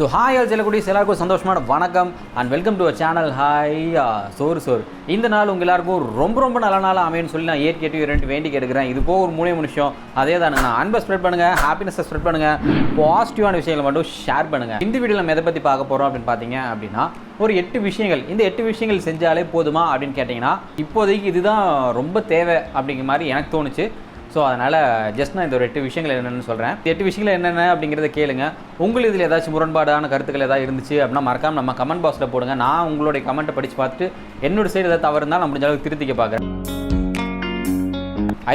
So hi all செல்லக்கூடிய எல்லாருக்கும் சந்தோஷமான வணக்கம் and welcome to our channel Haiya Soru சோறு. இந்த நாள் உங்கள் எல்லாருக்கும் ரொம்ப நல்ல நாளாக அமையன்னு சொல்லி நான் கேட்டு ரெண்டு வேண்டி கேட்குறேன். இது போக ஒரு 3 நிமிஷம் அதே தானுங்க. நான் அன்பை ஸ்ப்ரெட் பண்ணுங்கள், ஹாப்பினஸை ஸ்ப்ரெட் பண்ணுங்கள், பாசிட்டிவான விஷயங்களை மட்டும் ஷேர் பண்ணுங்கள். இந்த வீடியோவில் நம்ம எதை பற்றி பார்க்க போகிறோம் அப்படின்னு பார்த்தீங்க அப்படின்னா ஒரு 8 விஷயங்கள். இந்த 8 விஷயங்கள் செஞ்சாலே போதுமா அப்படின்னு கேட்டிங்கன்னா இப்போதைக்கு இதுதான் ரொம்ப தேவை அப்படிங்கிற மாதிரி எனக்கு தோணுச்சு. ஸோ அதனால் ஜஸ்ட் நான் இந்த ஒரு 8 விஷயங்கள் என்னென்னு சொல்கிறேன். 8 விஷயங்கள் என்னென்ன அப்படிங்கிறத கேளுங்க. உங்களுக்கு இதில் ஏதாச்சும் முரண்பாடான கருத்துக்கள் ஏதாவது இருந்துச்சு அப்படின்னா மறக்காமல் நம்ம கமெண்ட் பாக்ஸில் போடுங்க. நான் உங்களுடைய கமெண்ட்டை படித்து பார்த்துட்டு என்னோட சைடு ஏதாவது தவறு இருந்தால் நான் முடிஞ்ச அளவுக்கு திருத்திக்க பார்க்குறேன்.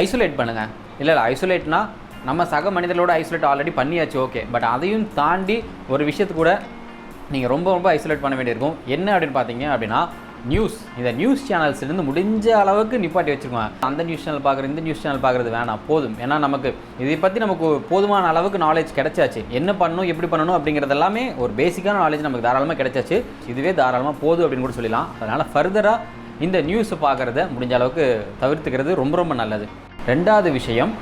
ஐசோலேட் பண்ணுங்கள். இல்லை ஐசோலேட்னா நம்ம சக மனிதர்களோட ஐசோலேட் ஆல்ரெடி பண்ணியாச்சு, ஓகே. பட் அதையும் தாண்டி ஒரு விஷயத்து கூட நீங்கள் ரொம்ப ஐசோலேட் பண்ண வேண்டியிருக்கும். என்ன அப்படின்னு பார்த்தீங்க அப்படின்னா இந்த நியூஸ் சேனல்ஸ்லேருந்து முடிஞ்ச அளவுக்கு நிப்பாட்டி வச்சுருக்கோம். அந்த நியூஸ் சேனல் பார்க்குறது, இந்த நியூஸ் சேனல் பார்க்குறது வேணாம், போதும். ஏன்னா நமக்கு இதை பற்றி நமக்கு போதுமான அளவுக்கு நாலேஜ் கிடைச்சாச்சு. என்ன பண்ணணும், எப்படி பண்ணணும் அப்படிங்கிறது எல்லாமே ஒரு பேசிக்கான நாலேஜ் நமக்கு தாராளமாக கிடைச்சாச்சு. இதுவே தாராளமாக போதும் அப்படின்னு கூட சொல்லலாம். அதனால் ஃபர்தராக இந்த நியூஸை பார்க்குறத முடிஞ்ச அளவுக்கு தவிர்த்துக்கிறது ரொம்ப நல்லது. ரெண்டாவது விஷயம்,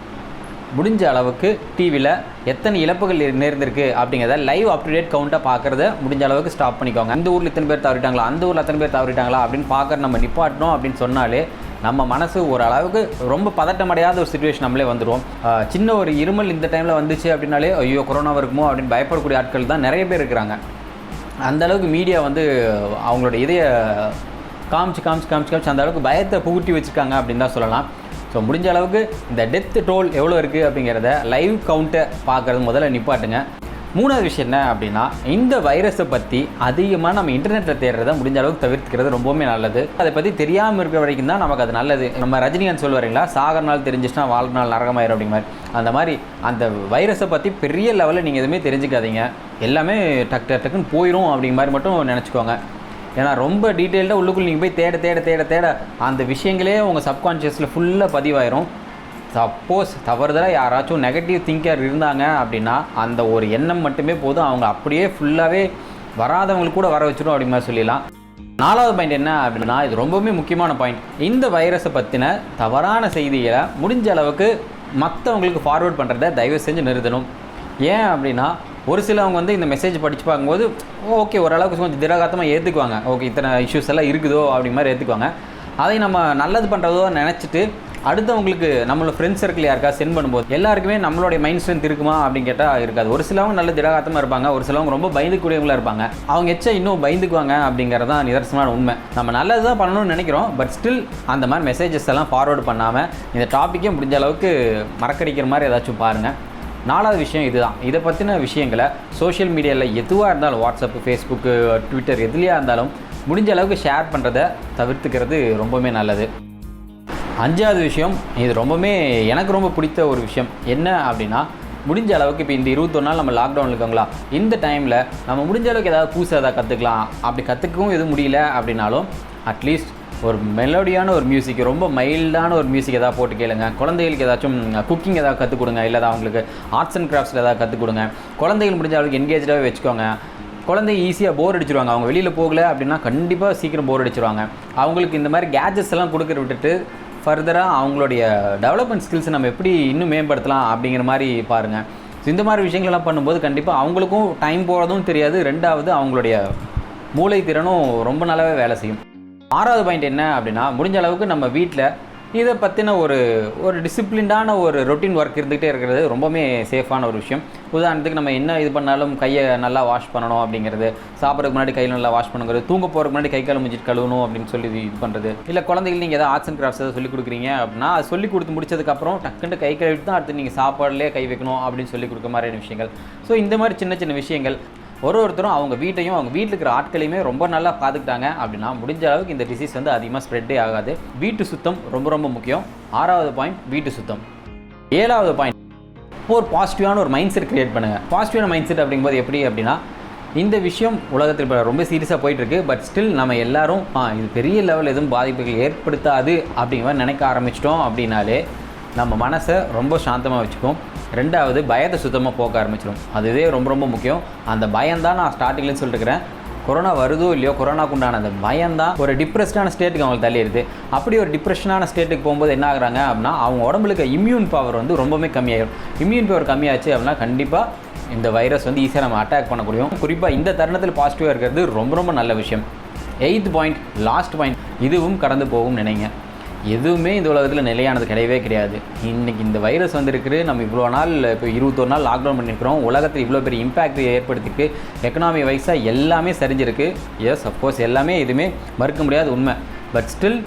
முடிஞ்ச அளவுக்கு டிவியில் எத்தனை இழப்புகள் நேர்ந்திருக்கு அப்படிங்கிறத லைவ் அப் டு டேட் கவுண்ட்டாக பார்க்குறத முடிஞ்ச அளவுக்கு ஸ்டாப் பண்ணிக்கோங்க. இந்த ஊரில் இத்தனை பேர் தவறிட்டாங்களா, அந்த ஊரில் அத்தனை பேர் தவறிட்டாங்களா அப்படின்னு பார்க்குற நம்ம நிப்பாட்டணும் அப்படின்னு சொன்னாலே நம்ம மனசு ஓரளவுக்கு ரொம்ப பதட்டமடையாத ஒரு சுச்சுவேஷன் நம்மளே வந்துடுவோம். சின்ன ஒரு இருமல் இந்த டைமில் வந்துச்சு அப்படின்னாலே ஐயோ கொரோனா இருக்குமோ அப்படின்னு பயப்படக்கூடிய ஆட்கள் தான் நிறைய பேர் இருக்கிறாங்க. அந்தளவுக்கு மீடியா வந்து அவங்களோட இதைய காமிச்சு அந்த அளவுக்கு பயத்தை புகுட்டி வச்சுருக்காங்க அப்படின்னு தான் சொல்லலாம். ஸோ முடிஞ்ச அளவுக்கு இந்த டெத் டோல் எவ்வளோ இருக்குது அப்படிங்கிறத லைவ் கவுண்ட்டை பார்க்குறது முதல்ல நிப்பாட்டுங்க. மூணாவது விஷயம் என்ன அப்படின்னா இந்த வைரஸை பற்றி அதிகமாக நம்ம இன்டர்நெட்டில் தேடுறத முடிஞ்ச அளவுக்கு தவிர்த்துக்கிறது ரொம்பவுமே நல்லது. அதை பற்றி தெரியாமல் இருக்கிற வரைக்கும் தான் நமக்கு அது நல்லது. நம்ம ரஜினிகாந்த் சொல்லுவாருங்களா, சாகர நாள் தெரிஞ்சிச்சுன்னா வாழ்ற நாள் நரகமாயிரும் அப்படிங்கிற மாதிரி. அந்த மாதிரி அந்த வைரஸை பற்றி பெரிய லெவலில் நீங்கள் எதுவுமே தெரிஞ்சுக்காதீங்க. எல்லாமே டக்குன்னு போயிடும் அப்படிங்கிற மாதிரி மட்டும் நினச்சிக்கோங்க. ஏன்னா ரொம்ப டீட்டெயில்டாக உள்ளுக்குள்ளே நீங்கள் போய் தேட அந்த விஷயங்களே உங்கள் சப்கான்ஷியஸில் ஃபுல்லாக பதிவாயிரும். சப்போஸ் தவறுதலாக யாராச்சும் நெகட்டிவ் திங்கர் இருந்தாங்க அப்படின்னா அந்த ஒரு எண்ணம் மட்டுமே போதும், அவங்க அப்படியே ஃபுல்லாகவே வராதவங்களுக்கு கூட வர வச்சிடும் அப்படிங்கிற மாதிரி சொல்லிடலாம். 4வது பாயிண்ட் என்ன அப்படின்னா இது ரொம்பவுமே முக்கியமான பாயிண்ட். இந்த வைரஸை பற்றின தவறான செய்திகளை முடிஞ்ச அளவுக்கு மற்றவங்களுக்கு ஃபார்வேர்ட் பண்ணுறதை தயவு செஞ்சு நிறுத்தணும். ஏன் அப்படின்னா ஒரு சிலவங்க வந்து இந்த மெசேஜ் படித்து பார்க்கும்போது ஓகே ஓரளவுக்கு கொஞ்சம் திடகாத்தமாக ஏற்றுக்குவாங்க. ஓகே இத்தனை இஷ்யூஸ் எல்லாம் இருக்குதோ அப்படிங்க மாதிரி ஏற்றுக்குவாங்க. அதை நம்ம நல்லது பண்ணுறதோ நினச்சிட்டு அடுத்தவங்களுக்கு நம்மளோட ஃப்ரெண்ட்ஸ் சர்க்கிள் யாருக்கா சென்ட் பண்ணும்போது எல்லாருக்குமே நம்மளுடைய மைண்ட் ஸ்ட்ரென்த் இருக்குமா அப்படின்னு கேட்டால் இருக்காது. ஒரு சிலவங்க நல்ல திடகாத்தமாக இருப்பாங்க, ஒரு சிலவங்க ரொம்ப பயந்துக்கூடியவங்களாக இருப்பாங்க. அவங்க இன்னும் பயந்துக்குவாங்க அப்படிங்கிறது தான் நிதர்சனமான உண்மை. நம்ம நல்லது தான் பண்ணணும்னு நினைக்கிறோம், பட் ஸ்டில் அந்த மாதிரி மெசேஜஸ் எல்லாம் ஃபார்வேர்டு பண்ணாமல் இந்த டாப்பிக்கே முடிஞ்ச அளவுக்கு மறக்கடிக்கிற மாதிரி ஏதாச்சும் பாருங்கள். 4வது விஷயம் இதுதான். இதை பற்றின விஷயங்களை சோஷியல் மீடியாவில் எதுவாக இருந்தாலும் வாட்ஸ்அப்பு, ஃபேஸ்புக்கு, ட்விட்டர் எதுலையாக இருந்தாலும் முடிஞ்ச அளவுக்கு ஷேர் பண்ணுறதை தவிர்த்துக்கிறது ரொம்பவுமே நல்லது. 5வது விஷயம், இது எனக்கு ரொம்ப பிடித்த ஒரு விஷயம் என்ன அப்படின்னா முடிஞ்ச அளவுக்கு இப்போ இந்த 21 நாள் நம்ம லாக்டவுன் இருக்கோங்களா, இந்த டைமில் நம்ம முடிஞ்ச அளவுக்கு ஏதாவது புதுசாக எதாவது கற்றுக்கலாம். அப்படி கற்றுக்கவும் எதுவும் முடியல அப்படின்னாலும் அட்லீஸ்ட் ஒரு மெலோடியான ஒரு மியூசிக், ரொம்ப மைல்டான ஒரு மியூசிக் எதாவது போட்டு கேளுங்க. குழந்தைகளுக்கு ஏதாச்சும் குக்கிங் ஏதாவது கற்றுக் கொடுங்க, இல்லை அவங்களுக்கு ஆர்ட்ஸ் அண்ட் கிராஃப்ட்ஸில் ஏதாவது கற்றுக் கொடுங்க. குழந்தைகள் முடிஞ்ச அளவுக்கு என்கேஜாகவே வச்சுக்கோங்க. குழந்தைங்க ஈஸியாக போர் அடிச்சிருவாங்க. அவங்க வெளியில் போகல அப்படின்னா கண்டிப்பாக சீக்கிரம் போர் அடிச்சிருவாங்க. அவங்களுக்கு இந்த மாதிரி கேஜெட்ஸ் எல்லாம் கொடுக்குற விட்டுட்டு ஃபர்தராக அவங்களுடைய டெவலப்மெண்ட் ஸ்கில்ஸை நம்ம எப்படி இன்னும் மேம்படுத்தலாம் அப்படிங்கிற மாதிரி பாருங்கள். இந்த மாதிரி விஷயங்கள்லாம் பண்ணும்போது கண்டிப்பாக அவங்களுக்கும் டைம் போகிறதும் தெரியாது. 2வது அவங்களுடைய மூளை திறனும் ரொம்ப நல்லாவே வேலை செய்யும். 6வது பாயிண்ட் என்ன அப்படின்னா முடிஞ்ச அளவுக்கு நம்ம வீட்டில் இதை பற்றின ஒரு டிசிப்ளின்டான ஒரு ரொட்டீன் ஒர்க் இருந்துகிட்டே இருக்கிறது ரொம்பவுமே சேஃபான ஒரு விஷயம். உதாரணத்துக்கு நம்ம என்ன இது பண்ணாலும் கையை நல்லா வாஷ் பண்ணணும் அப்படிங்கிறது, சாப்பிட்றதுக்கு முன்னாடி கையில் நல்லா வாஷ் பண்ணுங்கிறது, தூங்க போகிறதுக்கு முன்னாடி கை கால் முடிஞ்சிட்டு கழுவணும் அப்படின்னு சொல்லி இது பண்ணுறது. இல்லை குழந்தைகள் நீங்கள் ஏதாவது ஆர்ட்ஸ் அண்ட் கிராஃப்ட்ஸ் ஏதாவது சொல்லிக் கொடுக்குறீங்க அப்படின்னா அது சொல்லிக் கொடுத்து முடிச்சதுக்கப்புறம் டக்குன்னு கை கழுவிட்டு தான் அடுத்து நீங்கள் சாப்பாடுலேயே கை வைக்கணும் அப்படின்னு சொல்லி கொடுக்க மாதிரியான விஷயங்கள். ஸோ இந்த மாதிரி சின்ன விஷயங்கள் ஒருத்தரும் அவங்க வீட்டையும் அவங்க வீட்டில் இருக்கிற ஆட்களையுமே ரொம்ப நல்லா பார்த்துக்கிட்டாங்க அப்படின்னா முடிஞ்ச அளவுக்கு இந்த டிசீஸ் வந்து அதிகமாக ஸ்ப்ரெட்டே ஆகாது. வீட்டு சுத்தம் ரொம்ப முக்கியம். 6வது பாயிண்ட் வீட்டு சுத்தம். 7வது பாயிண்ட் ஒரு பாசிட்டிவான ஒரு மைண்ட் செட் க்ரியேட் பண்ணுங்கள். பாசிட்டிவான மைண்ட் செட் அப்படிங்கும்போது எப்படி அப்படின்னா இந்த விஷயம் உலகத்தில் இப்போ ரொம்ப சீரியஸாக போயிட்டுருக்கு, பட் ஸ்டில் நம்ம எல்லாரும் இது பெரிய லெவல் எதுவும் பாதிப்புகள் ஏற்படுத்தாது அப்படிங்கிற மாதிரி நினைக்க ஆரம்பிச்சிட்டோம் அப்படின்னாலே நம்ம மனசை ரொம்ப சாந்தமாக வச்சுக்கும். 2வது பயத்தை சுத்தமாக போக்க ஆரம்பிச்சிடும். அதுவே ரொம்ப முக்கியம். அந்த பயம்தான் நான் ஸ்டார்டிங்லேருந்து சொல்லிட்டுருக்கிறேன். கொரோனா வருதோ இல்லையோ கொரோனாக்கு உண்டான அந்த பயம்தான் ஒரு டிப்ரெஸ்டான ஸ்டேட்டுக்கு அவங்களுக்கு தள்ளிடுது. அப்படி ஒரு டிப்ரெஷனான ஸ்டேட்டுக்கு போகும்போது என்ன ஆகுறாங்க அப்படின்னா அவங்க உடம்புக்கு இம்யூன் பவர் வந்து ரொம்பவே கம்மியாயிடும். இம்யூன் பவர் கம்மியாச்சு அப்படின்னா கண்டிப்பாக இந்த வைரஸ் வந்து ஈஸியாக நம்ம அட்டாக் பண்ணக்கூடிய. குறிப்பாக இந்த தருணத்தில் பாசிட்டிவாக இருக்கிறது ரொம்ப ரொம்ப நல்ல விஷயம். 8th பாயிண்ட், லாஸ்ட் பாயிண்ட், இதுவும் கடந்து போகும் நினைங்க. எதுவுமே இந்த உலகத்தில் நிலையானது கிடையவே கிடையாது. இன்றைக்கி இந்த வைரஸ் வந்துருக்கு, நம்ம இவ்வளோ நாள் இப்போ 21 நாள் லாக்டவுன் பண்ணியிருக்கிறோம். உலகத்தில் இவ்வளோ பெரிய இம்பேக்ட் ஏற்படுத்திருக்கு. எக்கனாமி வைஸாக எல்லாமே சரிஞ்சிருக்கு. எஸ், அஃப்கோர்ஸ் எல்லாமே எதுவுமே மறுக்க முடியாத உண்மை. பட் ஸ்டில்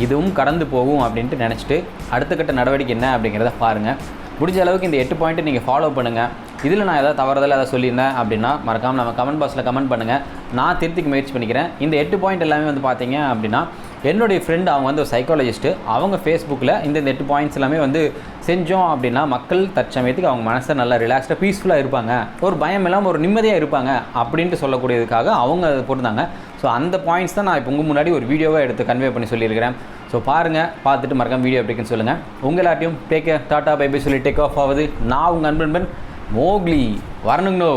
இதுவும் கடந்து போகும் அப்படின்ட்டு நினச்சிட்டு அடுத்த கட்ட நடவடிக்கை என்ன அப்படிங்கிறத பாருங்கள். முடிஞ்ச அளவுக்கு இந்த 8 பாயிண்ட்டை நீங்கள் ஃபாலோ பண்ணுங்கள். இதில் நான் ஏதாவது தவறுதல் ஏதாவது சொல்லியிருந்தேன் அப்படின்னா மறக்காமல் நம்ம கமெண்ட் பாக்ஸில் கமெண்ட் பண்ணுங்கள். நான் திருத்திக்கு முயற்சி பண்ணிக்கிறேன். இந்த 8 பாயிண்ட் எல்லாமே வந்து பார்த்தீங்க அப்படின்னா என்னுடைய ஃப்ரெண்டு அவங்க வந்து ஒரு சைக்காலஜிஸ்ட்டு, அவங்க ஃபேஸ்புக்கில் இந்த 8 பாயிண்ட்ஸ் எல்லாமே வந்து செஞ்சோம் அப்படின்னா மக்கள் தற்சமயத்துக்கு அவங்க மனசை நல்லா ரிலாக்ஸ்டாக பீஸ்ஃபுல்லாக இருப்பாங்க, ஒரு பயம் இல்லாமல் ஒரு நிம்மதியாக இருப்பாங்க அப்படின்ட்டு சொல்லக்கூடியதுக்காக அவங்க அதை போட்டிருந்தாங்க. ஸோ அந்த பாயிண்ட்ஸ் தான் நான் இப்போ உங்கள் முன்னாடி ஒரு வீடியோவாக எடுத்து கன்வே பண்ணி சொல்லியிருக்கிறேன். ஸோ பாருங்கள், பார்த்துட்டு மறக்காம வீடியோ எப்படின்னு சொல்லுங்கள். உங்கள் எல்லாத்தையும் take care, tata bye bye சொல்லி டேக் ஆஃப் ஆகுது. நான் உங்கள் அன்பன்பன் மோக்லி வரணுங்கண்ணோ.